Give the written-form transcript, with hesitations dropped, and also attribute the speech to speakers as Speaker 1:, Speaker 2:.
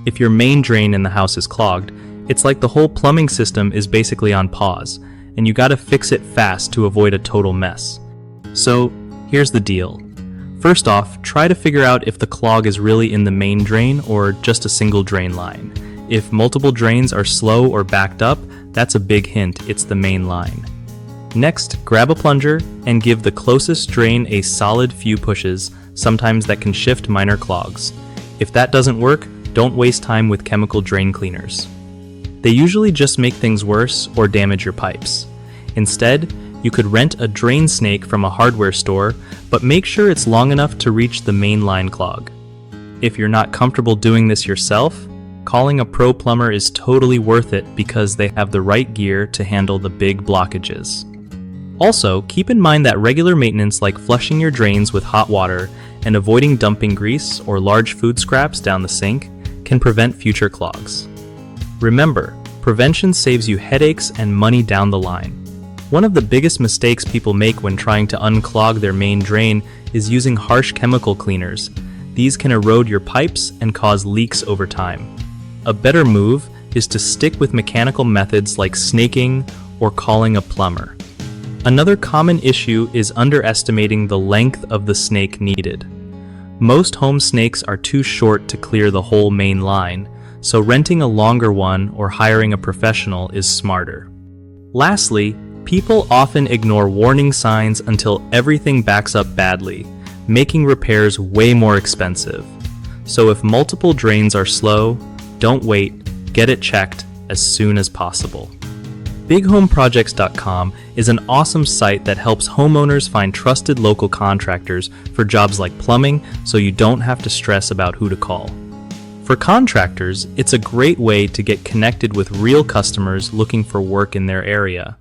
Speaker 1: If your main drain in the house is clogged, it's like the whole plumbing system is basically on pause, and you gotta fix it fast to avoid a total mess. So, here's the deal. First off, try to figure out if the clog is really in the main drain or just a single drain line. If multiple drains are slow or backed up, that's a big hint it's the main line. Next, grab a plunger and give the closest drain a solid few pushes. Sometimes that can shift minor clogs. If that doesn't work, don't waste time with chemical drain cleaners. They usually just make things worse or damage your pipes. Instead, you could rent a drain snake from a hardware store, but make sure it's long enough to reach the main line clog. If you're not comfortable doing this yourself, calling a pro plumber is totally worth it because they have the right gear to handle the big blockages. Also, keep in mind that regular maintenance like flushing your drains with hot water and avoiding dumping grease or large food scraps down the sink can prevent future clogs. Remember, prevention saves you headaches and money down the line. One of the biggest mistakes people make when trying to unclog their main drain is using harsh chemical cleaners. These can erode your pipes and cause leaks over time. A better move is to stick with mechanical methods like snaking or calling a plumber. Another common issue is underestimating the length of the snake needed. Most home snakes are too short to clear the whole main line, so renting a longer one or hiring a professional is smarter. Lastly, people often ignore warning signs until everything backs up badly, making repairs way more expensive. So if multiple drains are slow, don't wait, get it checked as soon as possible. BigHomeProjects.com is an awesome site that helps homeowners find trusted local contractors for jobs like plumbing, so you don't have to stress about who to call. For contractors, it's a great way to get connected with real customers looking for work in their area.